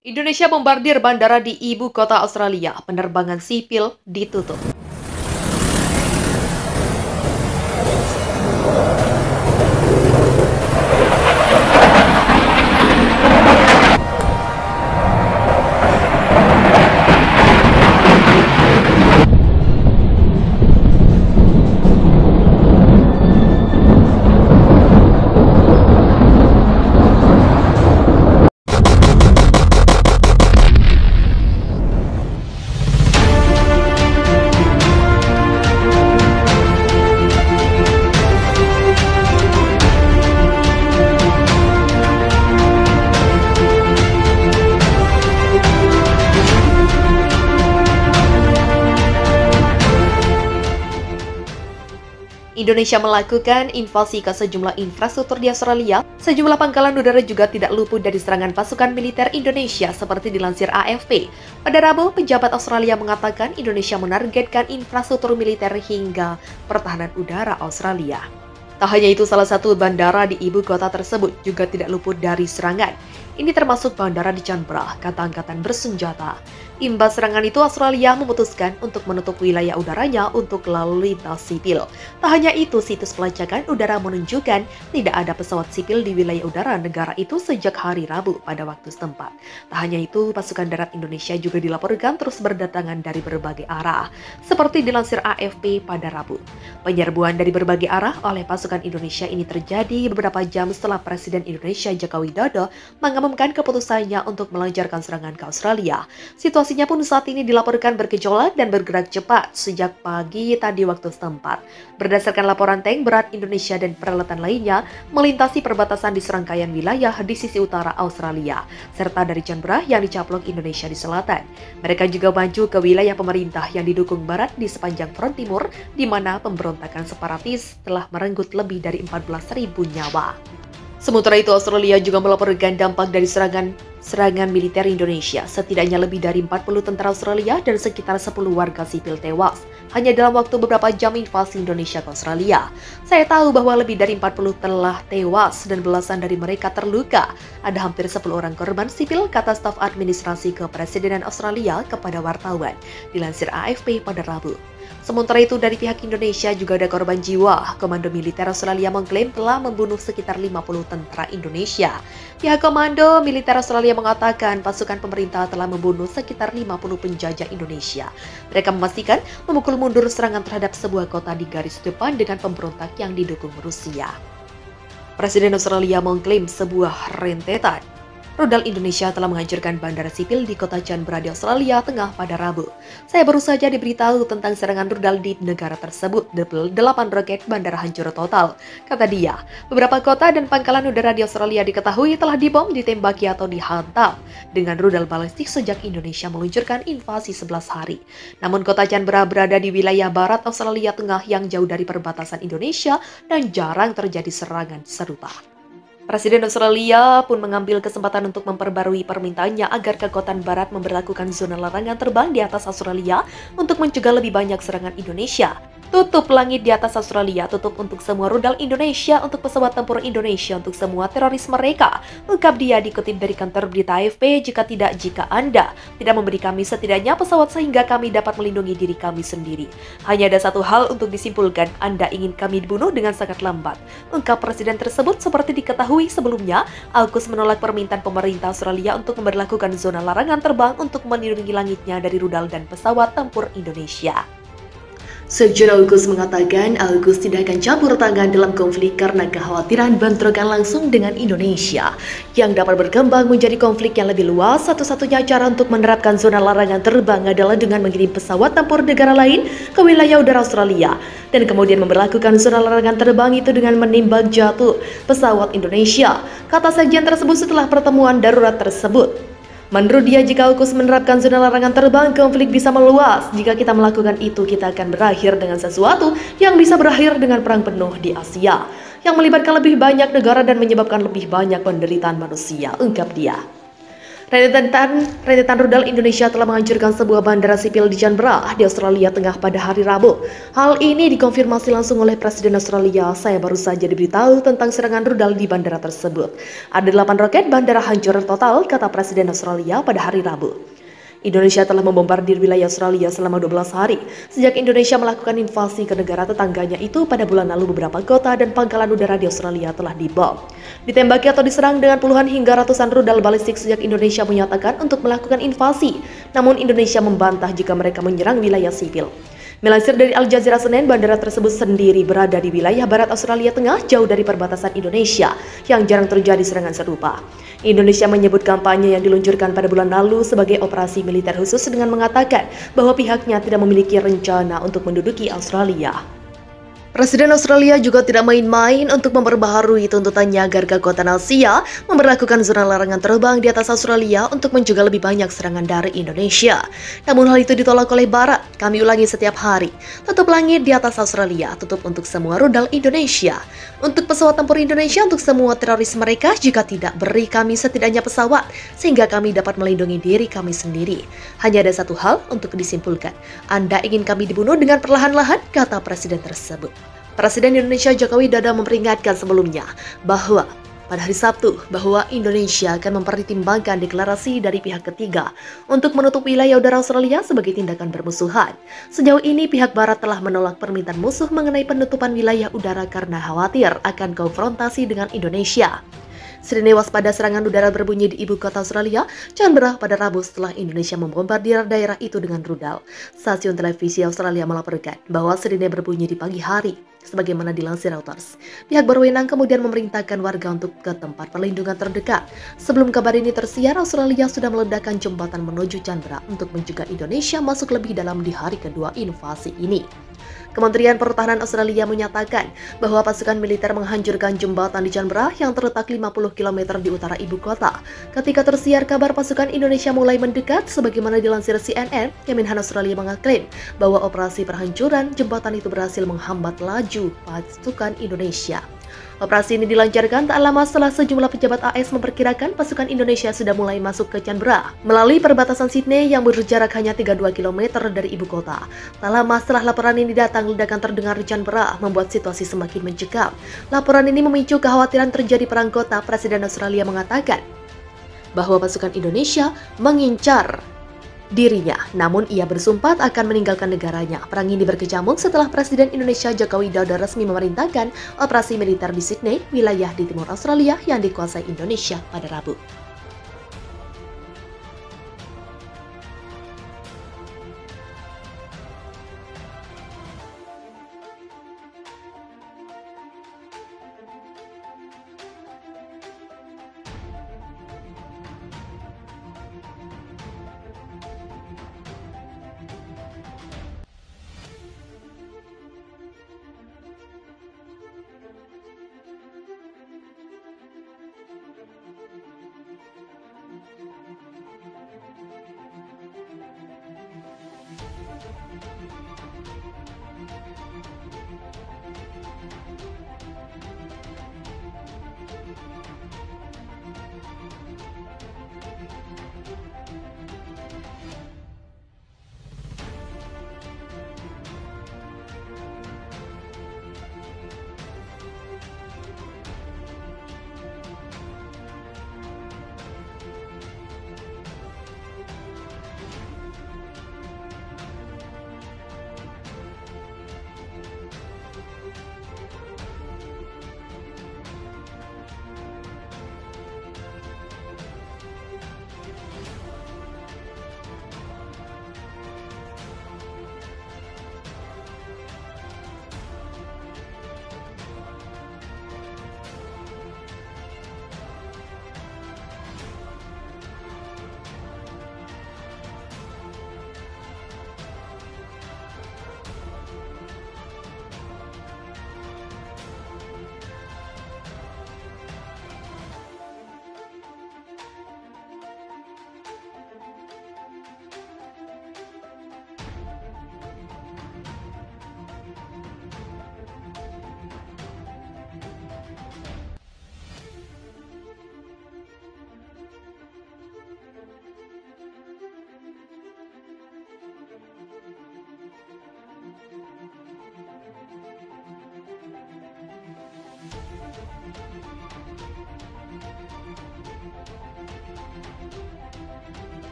Indonesia bombardir bandara di ibu kota Australia. Penerbangan sipil ditutup. Indonesia melakukan invasi ke sejumlah infrastruktur di Australia. Sejumlah pangkalan udara juga tidak luput dari serangan pasukan militer Indonesia seperti dilansir AFP. Pada Rabu, pejabat Australia mengatakan Indonesia menargetkan infrastruktur militer hingga pertahanan udara Australia. Tak hanya itu, salah satu bandara di ibu kota tersebut juga tidak luput dari serangan. Ini termasuk bandara di Canberra, kata angkatan bersenjata. Imbas serangan itu, Australia memutuskan untuk menutup wilayah udaranya untuk lalu lintas sipil. Tak hanya itu, situs pelacakan udara menunjukkan tidak ada pesawat sipil di wilayah udara negara itu sejak hari Rabu pada waktu setempat. Tak hanya itu, pasukan darat Indonesia juga dilaporkan terus berdatangan dari berbagai arah, seperti dilansir AFP pada Rabu. Penyerbuan dari berbagai arah oleh pasukan Indonesia ini terjadi beberapa jam setelah Presiden Indonesia Joko Widodo mengumumkan keputusannya untuk melancarkan serangan ke Australia. Situasinya pun saat ini dilaporkan bergejolak dan bergerak cepat sejak pagi tadi waktu setempat. Berdasarkan laporan tank berat Indonesia dan peralatan lainnya melintasi perbatasan di serangkaian wilayah di sisi utara Australia, serta dari Canberra yang dicaplok Indonesia di selatan. Mereka juga maju ke wilayah pemerintah yang didukung barat di sepanjang front timur, di mana pemberontakan separatis telah merenggut lebih dari 14.000 nyawa. Sementara itu, Australia juga melaporkan dampak dari serangan militer Indonesia. Setidaknya lebih dari 40 tentara Australia dan sekitar 10 warga sipil tewas hanya dalam waktu beberapa jam invasi Indonesia ke Australia. Saya tahu bahwa lebih dari 40 telah tewas dan belasan dari mereka terluka. Ada hampir 10 orang korban sipil, kata staf administrasi Kepresidenan Australia kepada wartawan, dilansir AFP pada Rabu. Sementara itu, dari pihak Indonesia juga ada korban jiwa. Komando militer Australia mengklaim telah membunuh sekitar 50 tentara Indonesia. Pihak Komando militer Australia mengatakan pasukan pemerintah telah membunuh sekitar 50 penjajah Indonesia. Mereka memastikan memukul mundur serangan terhadap sebuah kota di garis depan dengan pemberontak yang didukung Rusia. Presiden Australia mengklaim sebuah rentetan rudal Indonesia telah menghancurkan bandara sipil di kota Canberra di Australia Tengah pada Rabu. Saya baru saja diberitahu tentang serangan rudal di negara tersebut. 8 roket bandara hancur total, kata dia. Beberapa kota dan pangkalan udara di Australia diketahui telah dibom, ditembaki atau dihantam dengan rudal balistik sejak Indonesia meluncurkan invasi 11 hari. Namun kota Canberra berada di wilayah barat Australia Tengah yang jauh dari perbatasan Indonesia dan jarang terjadi serangan serupa. Presiden Australia pun mengambil kesempatan untuk memperbarui permintaannya agar kekuatan barat memberlakukan zona larangan terbang di atas Australia untuk mencegah lebih banyak serangan Indonesia. Tutup langit di atas Australia, tutup untuk semua rudal Indonesia, untuk pesawat tempur Indonesia, untuk semua teroris mereka, ungkap dia dikutip dari kantor berita AFP. Jika Anda tidak memberi kami setidaknya pesawat sehingga kami dapat melindungi diri kami sendiri. Hanya ada satu hal untuk disimpulkan, Anda ingin kami dibunuh dengan sangat lambat, ungkap presiden tersebut. Seperti diketahui sebelumnya, AUKUS menolak permintaan pemerintah Australia untuk memberlakukan zona larangan terbang untuk melindungi langitnya dari rudal dan pesawat tempur Indonesia. Sekjen AUKUS mengatakan AUKUS tidak akan campur tangan dalam konflik karena kekhawatiran bentrokan langsung dengan Indonesia yang dapat berkembang menjadi konflik yang lebih luas. Satu-satunya cara untuk menerapkan zona larangan terbang adalah dengan mengirim pesawat tempur negara lain ke wilayah udara Australia dan kemudian memberlakukan zona larangan terbang itu dengan menimbang jatuh pesawat Indonesia, kata sekjen tersebut setelah pertemuan darurat tersebut. Menurut dia, jika AUKUS menerapkan zona larangan terbang, konflik bisa meluas. Jika kita melakukan itu, kita akan berakhir dengan sesuatu yang bisa berakhir dengan perang penuh di Asia, yang melibatkan lebih banyak negara dan menyebabkan lebih banyak penderitaan manusia, ungkap dia. Rentetan rudal Indonesia telah menghancurkan sebuah bandara sipil di Canberra di Australia Tengah pada hari Rabu. Hal ini dikonfirmasi langsung oleh Presiden Australia. Saya baru saja diberitahu tentang serangan rudal di bandara tersebut. Ada 8 roket bandara hancur total, kata Presiden Australia pada hari Rabu. Indonesia telah membombardir wilayah Australia selama 12 hari. Sejak Indonesia melakukan invasi ke negara tetangganya itu pada bulan lalu, beberapa kota dan pangkalan udara di Australia telah dibom, ditembaki atau diserang dengan puluhan hingga ratusan rudal balistik sejak Indonesia menyatakan untuk melakukan invasi. Namun Indonesia membantah jika mereka menyerang wilayah sipil. Melansir dari Al Jazeera Senin, bandara tersebut sendiri berada di wilayah barat Australia Tengah, jauh dari perbatasan Indonesia yang jarang terjadi serangan serupa. Indonesia menyebut kampanye yang diluncurkan pada bulan lalu sebagai operasi militer khusus dengan mengatakan bahwa pihaknya tidak memiliki rencana untuk menduduki Australia. Presiden Australia juga tidak main-main untuk memperbaharui tuntutannya agar kekuatan Asia memberlakukan zona larangan terbang di atas Australia untuk mencegah lebih banyak serangan dari Indonesia. Namun hal itu ditolak oleh Barat. Kami ulangi setiap hari, tutup langit di atas Australia, tutup untuk semua rudal Indonesia. Untuk pesawat tempur Indonesia, untuk semua teroris mereka, jika tidak beri kami setidaknya pesawat, sehingga kami dapat melindungi diri kami sendiri. Hanya ada satu hal untuk disimpulkan. Anda ingin kami dibunuh dengan perlahan-lahan, kata Presiden tersebut. Presiden Indonesia Joko Widodo memperingatkan sebelumnya bahwa pada hari Sabtu bahwa Indonesia akan mempertimbangkan deklarasi dari pihak ketiga untuk menutup wilayah udara Australia sebagai tindakan bermusuhan. Sejauh ini pihak Barat telah menolak permintaan musuh mengenai penutupan wilayah udara karena khawatir akan konfrontasi dengan Indonesia. Sirine waspada serangan udara berbunyi di ibu kota Australia, Canberra, pada Rabu setelah Indonesia membombardir daerah itu dengan rudal. Stasiun televisi Australia melaporkan bahwa sirine berbunyi di pagi hari, sebagaimana dilansir Reuters. Pihak berwenang kemudian memerintahkan warga untuk ke tempat perlindungan terdekat. Sebelum kabar ini tersiar, Australia sudah meledakkan jembatan menuju Canberra untuk mencegah Indonesia masuk lebih dalam di hari kedua invasi ini. Kementerian Pertahanan Australia menyatakan bahwa pasukan militer menghancurkan jembatan di Canberra yang terletak 50 km di utara ibu kota. Ketika tersiar kabar pasukan Indonesia mulai mendekat, sebagaimana dilansir CNN, Kemenhan Australia mengaklaim bahwa operasi perhancuran jembatan itu berhasil menghambat laju pasukan Indonesia. Operasi ini dilancarkan tak lama setelah sejumlah pejabat AS memperkirakan pasukan Indonesia sudah mulai masuk ke Canberra melalui perbatasan Sydney yang berjarak hanya 32 km dari ibu kota. Tak lama setelah laporan ini datang, ledakan terdengar di Canberra membuat situasi semakin mencekam. Laporan ini memicu kekhawatiran terjadi perang kota. Presiden Australia mengatakan bahwa pasukan Indonesia mengincar dirinya, namun ia bersumpah akan meninggalkan negaranya. Perang ini berkecamuk setelah Presiden Indonesia Joko Widodo resmi memerintahkan operasi militer di Sydney, wilayah di timur Australia yang dikuasai Indonesia pada Rabu.